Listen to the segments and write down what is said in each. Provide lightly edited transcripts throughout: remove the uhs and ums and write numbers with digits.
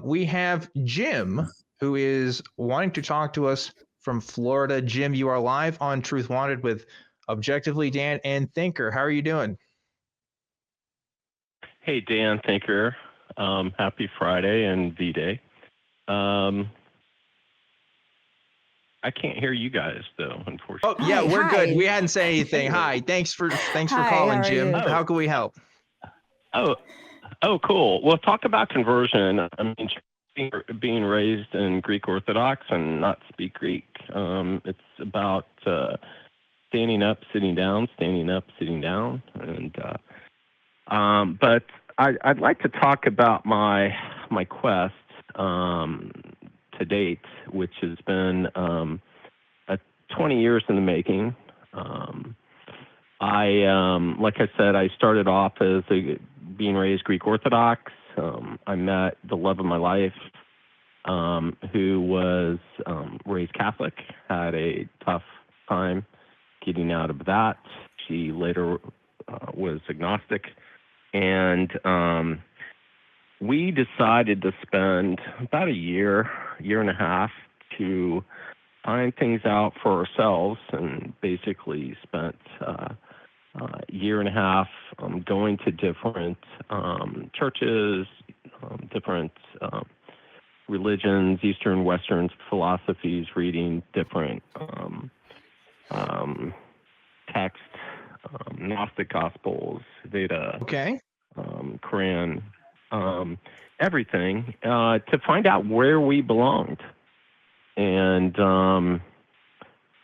We have Jim, who is wanting to talk to us from Florida. Jim, you are live on Truth Wanted with Objectively Dan and Thinker. How are you doing? Hey, Dan, Thinker. Happy Friday and V-Day. I can't hear you guys, though, unfortunately. Oh, yeah, we're Hi. good. We hadn't said anything. Hi, thanks for Hi, calling, how are Jim. you? How can we help? Oh, cool. Well, talk about conversion. I mean, being raised in Greek Orthodox and not speak Greek. It's about standing up, sitting down, standing up, sitting down, and but I'd like to talk about my quest to date, which has been 20 years in the making. Like I said, I started off as being raised Greek Orthodox. I met the love of my life, who was raised Catholic, had a tough time getting out of that. She later was agnostic. And we decided to spend about a year and a half to find things out for ourselves, and basically spent a year and a half going to different churches, different religions, Eastern, Western philosophies, reading different texts, Gnostic Gospels, Veda, Okay. Quran, everything, to find out where we belonged. And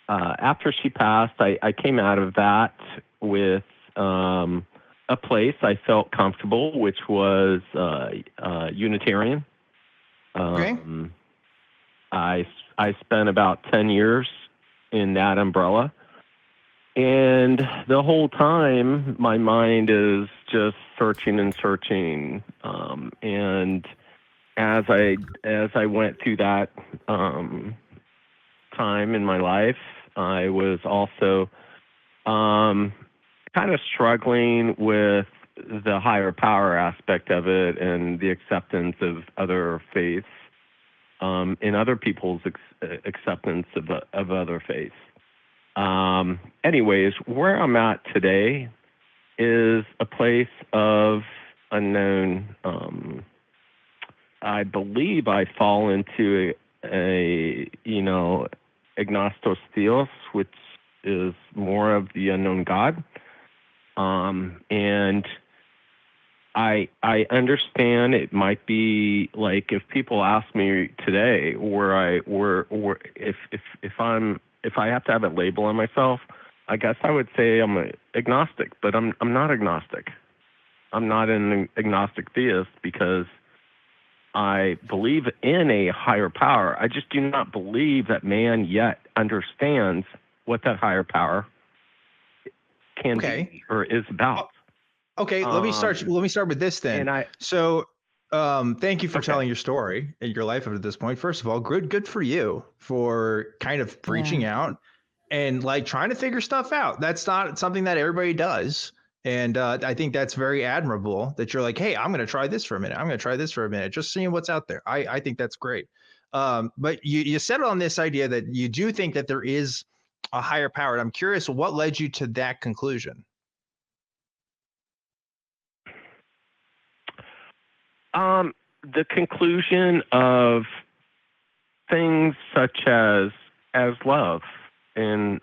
after she passed, I came out of that with a place I felt comfortable, which was Unitarian. Okay. I spent about 10 years in that umbrella. And the whole time, my mind is just searching and searching. And as I went through that time in my life, I was also kind of struggling with the higher power aspect of it and the acceptance of other faiths, and other people's acceptance of other faiths. Anyways, where I'm at today is a place of unknown. I believe I fall into a agnostic theos, which is more of the unknown God. And I understand it might be like, if people ask me today if I have to have a label on myself, I guess I would say I'm an agnostic, but I'm not agnostic. I'm not an agnostic theist because I believe in a higher power. I just do not believe that man yet understands what that higher power can be or is about. Okay, let me start with this then. Thank you for telling your story and your life up to this point. First of all, good for you for kind of reaching out and like trying to figure stuff out. That's not something that everybody does. And I think that's very admirable that you're like, hey, I'm going to try this for a minute. I'm going to try this for a minute, just seeing what's out there. I think that's great. But you settled on this idea that you do think that there is a higher power. And I'm curious, what led you to that conclusion? The conclusion of things such as love and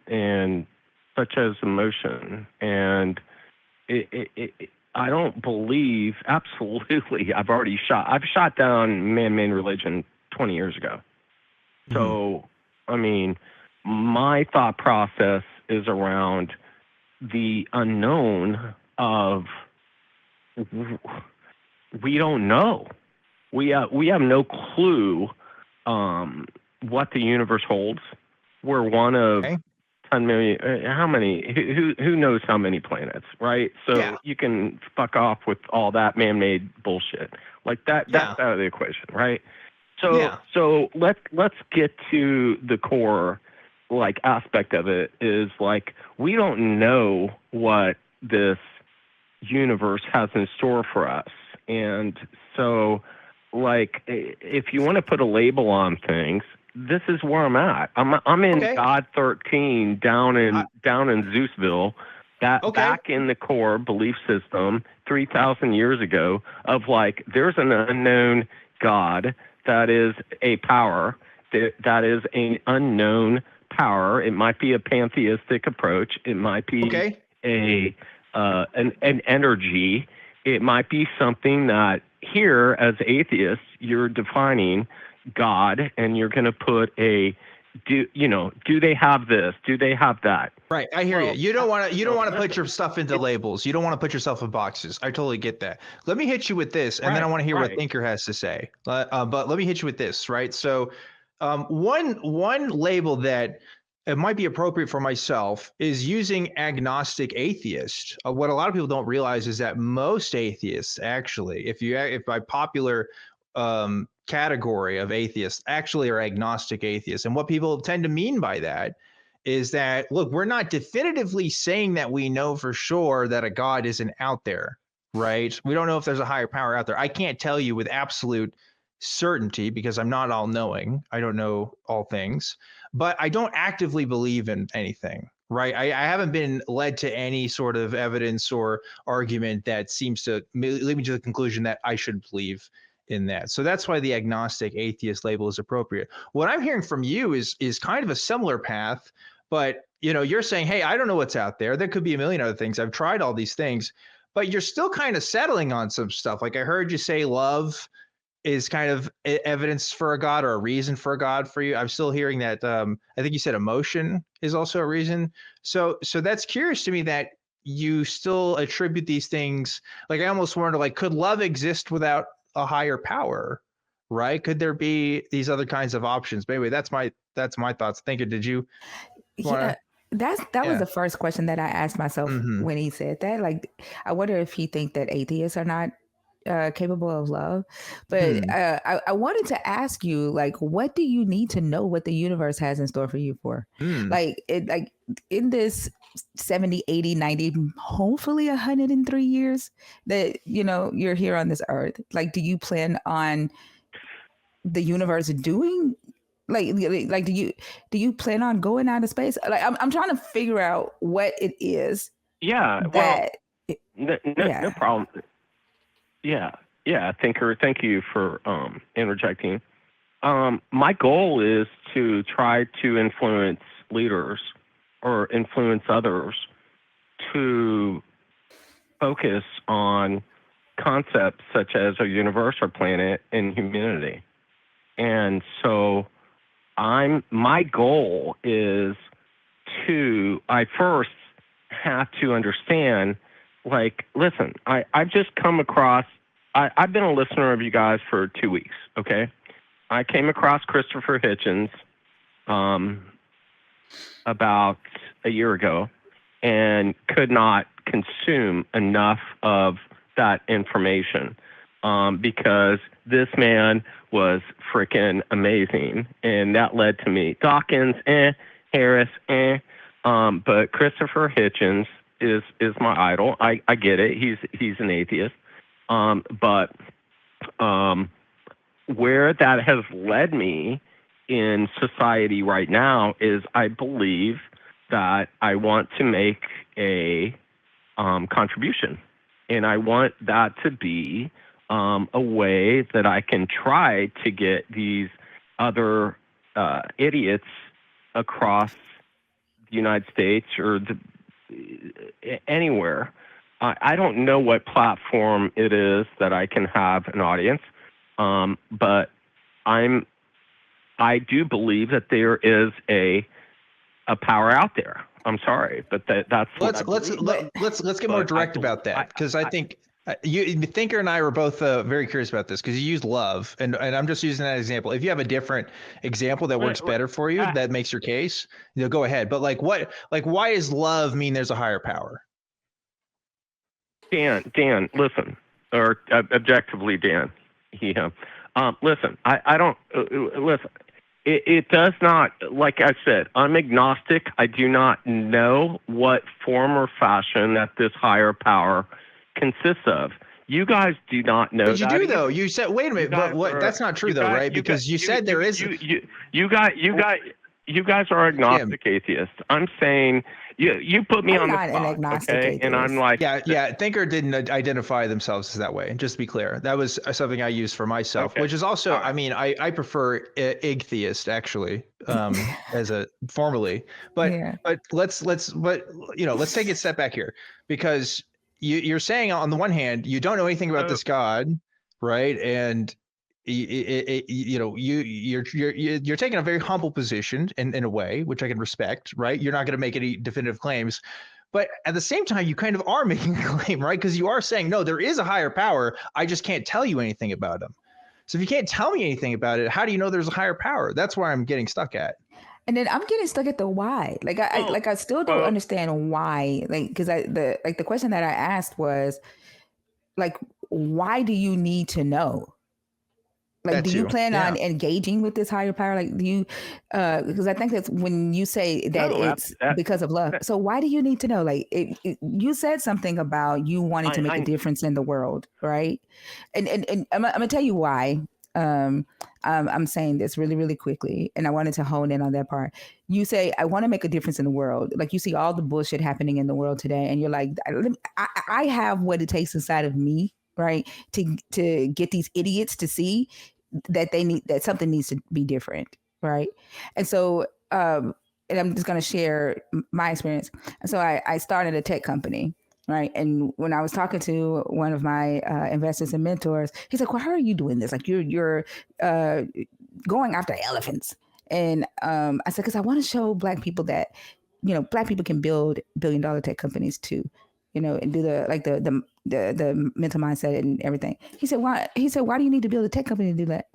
such as emotion, and I don't believe absolutely. I've shot down man-made religion 20 years ago. Mm-hmm. So, I mean, my thought process is around the unknown of. We don't know. We have no clue what the universe holds. We're one of 10 million. How many? Who knows how many planets, right? So you can fuck off with all that man-made bullshit. Like that. That's out of the equation, right? So let's get to the core aspect of it. Is like, we don't know what this universe has in store for us. And so like, if you want to put a label on things, this is where I'm at. I'm in God 13 down in Zeusville, back in the core belief system 3,000 years ago of like, there's an unknown God that is a power, that is an unknown power. It might be a pantheistic approach. It might be an energy. It might be something that here as atheists, you're defining God and you're going to put do they have this? Do they have that? Right. I hear you. You don't want to put your stuff into labels. You don't want to put yourself in boxes. I totally get that. Let me hit you with this, and then I want to hear what Thinker has to say. But let me hit you with this, right? So one label that it might be appropriate for myself is using agnostic atheist. What a lot of people don't realize is that most atheists actually, if by popular category of atheists, actually are agnostic atheists. And what people tend to mean by that is that, look, we're not definitively saying that we know for sure that a God isn't out there, right? We don't know if there's a higher power out there. I can't tell you with absolute certainty because I'm not all knowing. I don't know all things, but I don't actively believe in anything, right? I haven't been led to any sort of evidence or argument that seems to lead me to the conclusion that I should believe in that. So that's why the agnostic atheist label is appropriate. What I'm hearing from you is kind of a similar path, but you're saying, hey, I don't know what's out there. There could be a million other things. I've tried all these things, but you're still kind of settling on some stuff. Like I heard you say love is kind of evidence for a God or a reason for a God for you. I'm still hearing that. I think you said emotion is also a reason. So that's curious to me that you still attribute these things. Like I almost wonder, like, could love exist without a higher power, right? Could there be these other kinds of options? But anyway, that's my thoughts. Thinking, did you wanna... that was the first question that I asked myself when he said that. Like, I wonder if he think that atheists are not capable of love. But I wanted to ask you, like, what do you need to know what the universe has in store for you for? Like in this 70, 80, 90, hopefully 103 years that you're here on this earth. Like, do you plan on the universe doing like do you plan on going out of space? Like, I'm trying to figure out what it is. No problem. Thinker, thank you for interjecting. My goal is to try to influence leaders or influence others to focus on concepts such as a universe or planet and humanity. And so my goal is I first have to understand, like, listen, I've just come across, I've been a listener of you guys for 2 weeks, okay? I came across Christopher Hitchens about a year ago and could not consume enough of that information because this man was freaking amazing. And that led to me. Dawkins, Harris, but Christopher Hitchens is my idol. I get it. He's an atheist. But where that has led me in society right now is I believe that I want to make a contribution. And I want that to be a way that I can try to get these other idiots across the United States or anywhere. I don't know what platform it is that I can have an audience, but I do believe that there is a power out there. I'm sorry, but that's let's get more direct about that, because I think Thinker and I were both very curious about this, because you use love, and I'm just using that example. If you have a different example that works better for you, that makes your case, go ahead. But why does love mean there's a higher power? Dan, listen, or objectively, Dan. Listen, I don't listen. It does not, like I said, I'm agnostic. I do not know what form or fashion that this higher power consists of. You guys do not know. But you do though. You said, wait a minute, but what? That's not true though, right? Because you said there is. You guys are agnostic atheists. I'm saying you put me on the spot, okay? And I'm like, yeah. Thinker didn't identify themselves as that way. Just to be clear, that was something I used for myself, which is also, I mean, I prefer igtheist actually, as a formally, but let's take a step back here, because you're saying on the one hand you don't know anything about this God, right? And you're taking a very humble position in a way, which I can respect, right? You're not going to make any definitive claims, but at the same time, you kind of are making a claim, right? Because you are saying, no, there is a higher power. I just can't tell you anything about him. So if you can't tell me anything about it, how do you know there's a higher power? That's where I'm getting stuck at. And then I'm getting stuck at the why. Like I still don't understand why. Like, because the question that I asked was, like, why do you need to know? Like, do you plan on engaging with this higher power? Like, do you, because I think that's when you say that it's because of love. So why do you need to know? Like, you said something about you wanting to make a difference in the world, right? And I'm gonna tell you why. I'm saying this really, really quickly, and I wanted to hone in on that part. You say, I want to make a difference in the world. Like, you see all the bullshit happening in the world today, and you're like, I have what it takes inside of me, right, to get these idiots to see that something needs to be different, right? And so, and I'm just going to share my experience. And so I started a tech company, right? And when I was talking to one of my investors and mentors, he's like, well, how are you doing this? Like, you're going after elephants. And I said, because I want to show Black people that, Black people can build billion-dollar tech companies too, and do the mental mindset and everything. He said, why do you need to build a tech company to do that?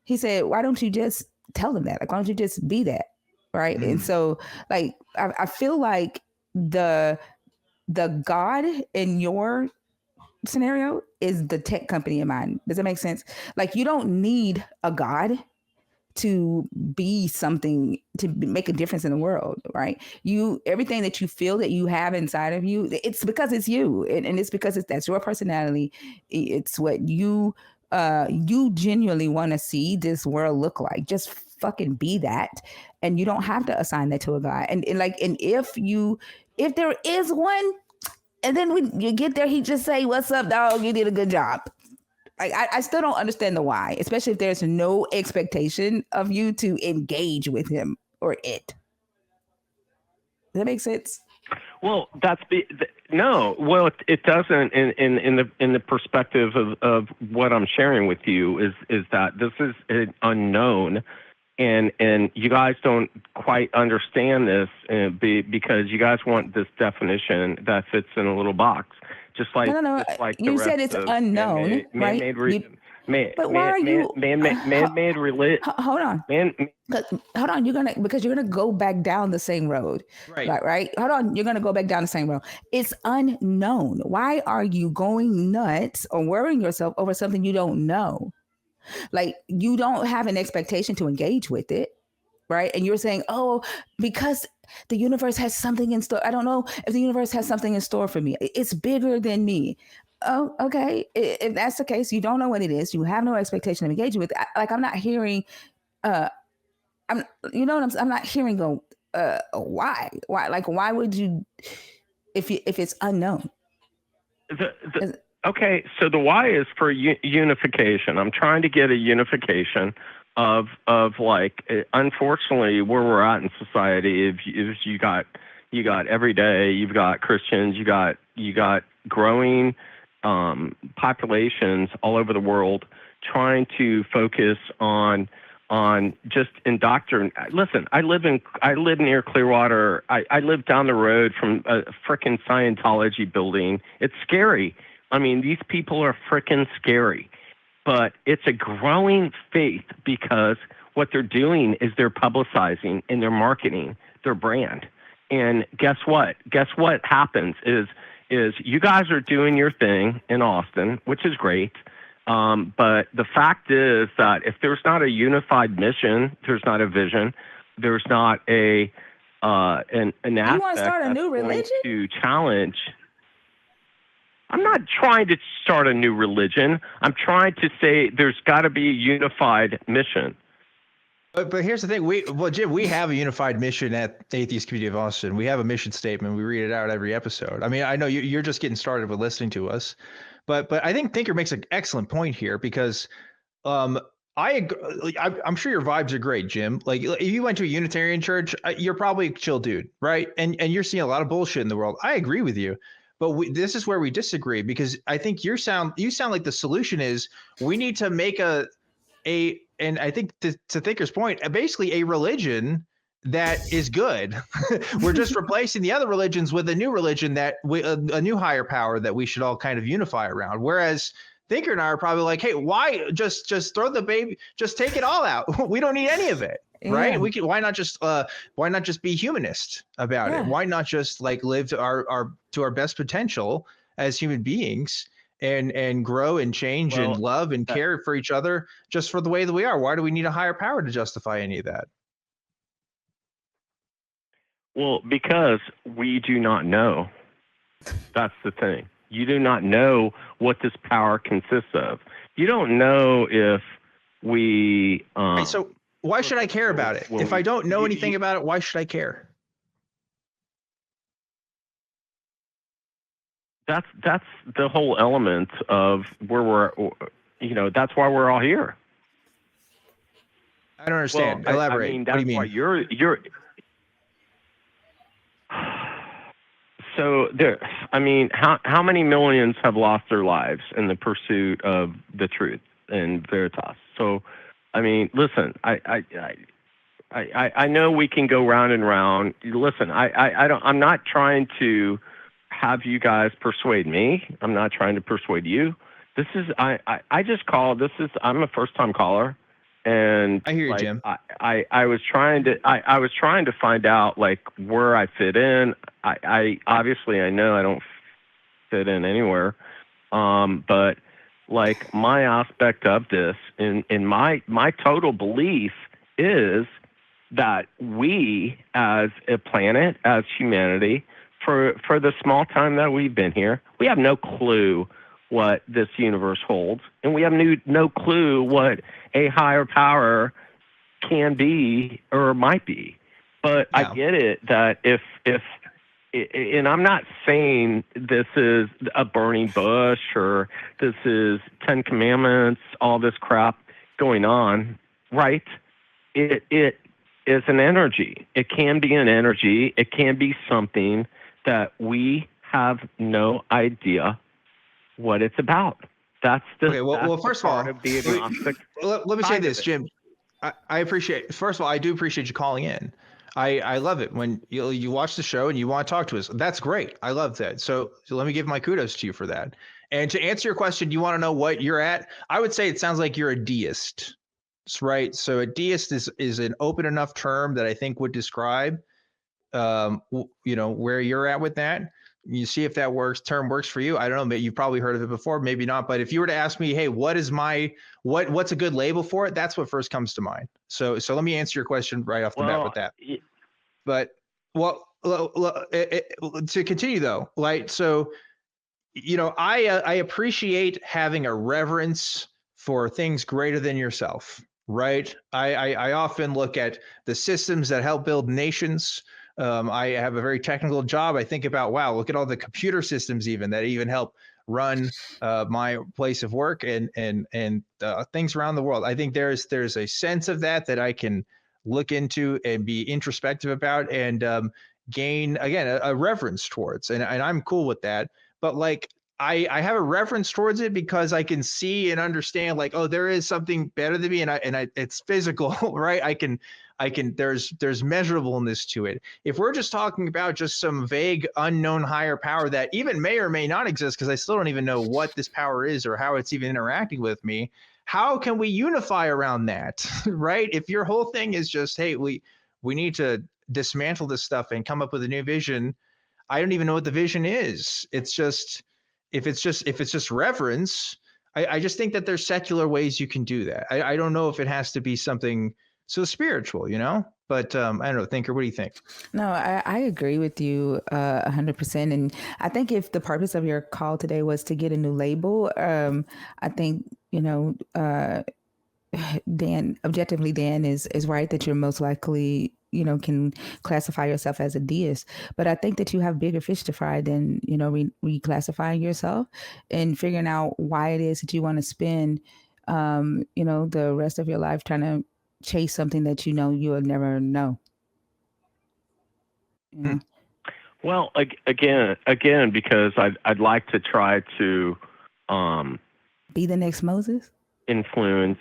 He said, why don't you just tell them that? Like, why don't you just be that? Right. And so, like, I feel like the God in your scenario is the tech company in mine. Does that make sense? Like, you don't need a God to be something, to make a difference in the world, right? Everything that you feel that you have inside of you, it's because it's you, and it's because that's your personality. It's what you genuinely want to see this world look like. Just fucking be that, and you don't have to assign that to a guy. And if there is one, and then when you get there, he just say, "What's up, dog? You did a good job." Like, I still don't understand the why, especially if there's no expectation of you to engage with him or it. Does that make sense? Well, no. Well, it doesn't. In the perspective of what I'm sharing with you is that this is an unknown, and you guys don't quite understand this because you guys want this definition that fits in a little box. Just like, no. Just like you said it's unknown, right? But why are you man-made religion? Hold on. Hold on. Because you're gonna go back down the same road, right? Hold on. You're gonna go back down the same road. It's unknown. Why are you going nuts or worrying yourself over something you don't know? Like, you don't have an expectation to engage with it, right? And you're saying, oh, because the universe has something in store. I don't know if the universe has something in store for me. It's bigger than me. Oh, okay. If that's the case, you don't know what it is. You have no expectation of engaging with it. I'm not hearing, I'm not hearing why? Like, why would you, if it's unknown? Okay, so the why is for unification. I'm trying to get a unification of like, unfortunately, where we're at in society. If you got every day, you've got Christians, you got growing populations all over the world trying to focus on just indoctrinate. Listen, I live near Clearwater. I live down the road from a frickin' Scientology building. It's scary. I mean, these people are frickin' scary. But it's a growing faith because what they're doing is they're publicizing and they're marketing their brand. And guess what? Guess what happens is you guys are doing your thing in Austin, which is great. But the fact is that if there's not a unified mission, there's not a vision, there's not an aspect you want to start a new religion to challenge. I'm not trying to start a new religion. I'm trying to say there's got to be a unified mission. But here's the thing. Jim, we have a unified mission at Atheist Community of Austin. We have a mission statement. We read it out every episode. I mean, I know you're just getting started with listening to us, but I think Thinker makes an excellent point here because I'm sure your vibes are great, Jim. Like if you went to a Unitarian church, you're probably a chill dude, right? And you're seeing a lot of bullshit in the world. I agree with you. But this is where we disagree because I think you sound like the solution is we need to make and I think to Thinker's point, basically a religion that is good. We're just replacing the other religions with a new religion a new higher power that we should all kind of unify around. Whereas Thinker and I are probably like, hey, why just throw the baby, just take it all out. We don't need any of it. Right. Yeah. Why not just be humanist about it? Why not just like live to our best potential as human beings and grow and change and love and care for each other just for the way that we are? Why do we need a higher power to justify any of that? Well, because we do not know. That's the thing. You do not know what this power consists of. You don't know if we. So why should I care about it? If I don't know anything about it, why should I care? That's the whole element of where we're. That's why we're all here. I don't understand. Elaborate. I mean, what do you mean? Why you're. So there, I mean, how many millions have lost their lives in the pursuit of the truth and veritas? So, I mean, listen, I know we can go round and round. Listen, I'm not trying to have you guys persuade me. I'm not trying to persuade you. This is I'm a first time caller. And I hear you, Jim. I was trying to find out like where I fit in. I obviously I know I don't fit in anywhere. But like my aspect of this in my total belief is that we as a planet, as humanity, for the small time that we've been here, we have no clue what this universe holds, and we have no clue what a higher power can be or might be. But I get it that if and I'm not saying this is a burning bush or this is 10 Commandments, all this crap going on, right? It is an energy. It can be an energy. It can be something that we have no idea what it's about. That's the okay. Well, first of all, the agnostic. Let me say this, Jim. I appreciate. First of all, I do appreciate you calling in. I love it when you watch the show and you want to talk to us. That's great. I love that. So let me give my kudos to you for that. And to answer your question, you want to know what you're at? I would say it sounds like you're a deist, right? So a deist is an open enough term that I think would describe, where you're at with that. You see if that term works for you. I don't know, but you've probably heard of it before, maybe not. But if you were to ask me, hey, what's a good label for it? That's what first comes to mind. So let me answer your question right off the bat with that. But to continue though, like, so, I appreciate having a reverence for things greater than yourself, right? I often look at the systems that help build nations. I have a very technical job. I think about, wow, look at all the computer systems that even help run my place of work and things around the world. I think there's a sense of that I can look into and be introspective about and gain, again, a reverence towards. And I'm cool with that. But like, I have a reverence towards it because I can see and understand like, oh, there is something better than me. And it's physical, right? There's measurableness to it. If we're just talking about just some vague unknown higher power that even may or may not exist, because I still don't even know what this power is or how it's even interacting with me, how can we unify around that, right? If your whole thing is just, hey, we need to dismantle this stuff and come up with a new vision, I don't even know what the vision is. It's just, if it's just reverence, I just think that there's secular ways you can do that. I don't know if it has to be something so spiritual, But I don't know, Thinker, what do you think? No, I agree with you 100%. And I think if the purpose of your call today was to get a new label, I think, Dan, objectively, Dan is right that you're most likely, can classify yourself as a deist. But I think that you have bigger fish to fry than, reclassifying yourself and figuring out why it is that you want to spend, the rest of your life trying to chase something that you'll never know. Well, again, because I'd like to try to be the next Moses, influence.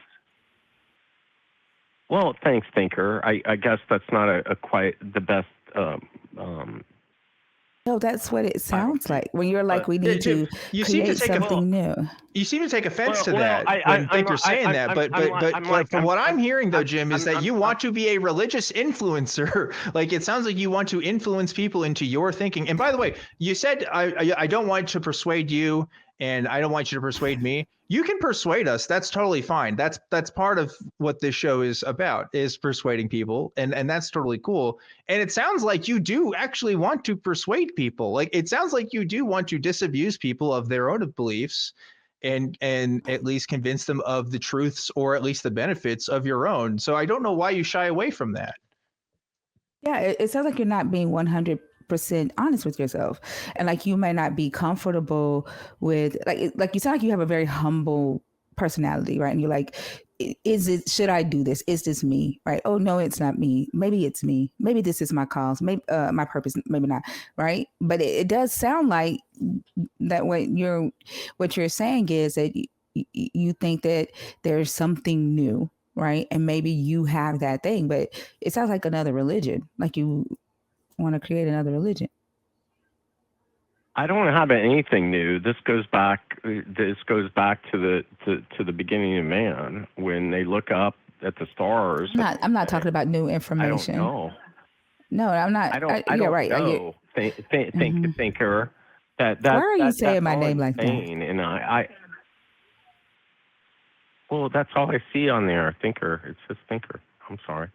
Well, thanks, Thinker. I guess that's not a quite the best. No, that's what it sounds like when you're like, we need to create something new. You seem to take offense to that when Thinker's saying that, but from what I'm hearing though, Jim, is that you want to be a religious influencer. Like it sounds like you want to influence people into your thinking. And by the way, you said I don't want to persuade you, and I don't want you to persuade me. You can persuade us. That's totally fine. That's part of what this show is about, is persuading people. And that's totally cool. And it sounds like you do actually want to persuade people. Like it sounds like you do want to disabuse people of their own beliefs and at least convince them of the truths or at least the benefits of your own. So I don't know why you shy away from that. Yeah, it sounds like you're not being 100% honest with yourself, and like you may not be comfortable with like you sound like you have a very humble personality, right? And you're like, should I do this? Is this me? Right? Oh no, it's not me. Maybe it's me. Maybe this is my cause. Maybe my purpose. Maybe not. Right? But it does sound like that what you're saying is that you think that there's something new, right? And maybe you have that thing, but it sounds like another religion. Like you want to create another religion. I don't have anything new. This goes back to the beginning of man, when they look up at the stars. I'm not talking about new information. I don't know. No, I'm not. I don't know. Thinker. Why are you saying my name like that? And well, that's all I see on there. Thinker. It says Thinker. I'm sorry.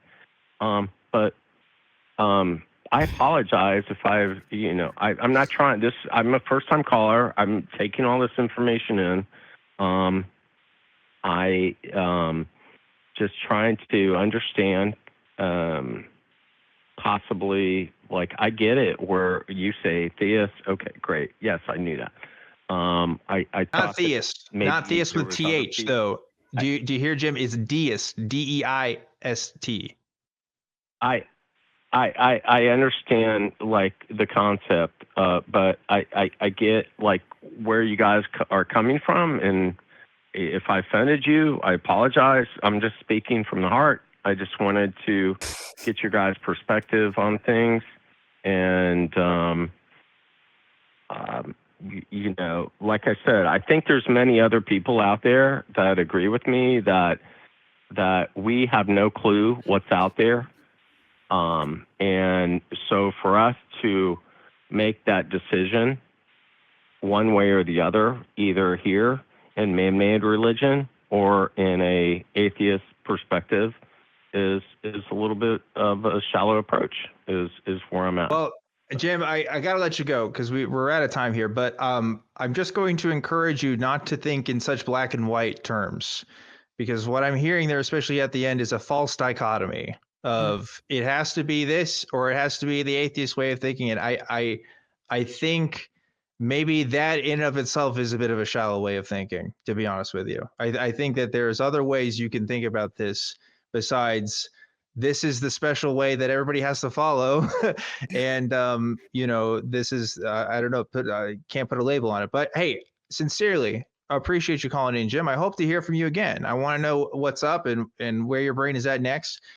I apologize if I'm not trying this. I'm a first-time caller. I'm taking all this information in. I just trying to understand, possibly, like, I get it where you say theist. Okay, great. Yes, I knew that. I not theist, not theist with TH though. Do you hear, Jim? It's deist, DEIST. I understand like the concept, but I get like where you guys are coming from, and if I offended you, I apologize. I'm just speaking from the heart. I just wanted to get your guys' perspective on things, and like I said, I think there's many other people out there that agree with me that we have no clue what's out there. And so for us to make that decision one way or the other, either here in man-made religion or in a atheist perspective, is a little bit of a shallow approach, is where I'm at. Well, Jim, I got to let you go because we're out of time here, but I'm just going to encourage you not to think in such black and white terms, because what I'm hearing there, especially at the end, is a false dichotomy of it has to be this or it has to be the atheist way of thinking it. I think maybe that in of itself is a bit of a shallow way of thinking, to be honest with you. I think that there's other ways you can think about this besides this is the special way that everybody has to follow. And, this is, I don't know, I can't put a label on it, but hey, sincerely, I appreciate you calling in, Jim. I hope to hear from you again. I want to know what's up and where your brain is at next.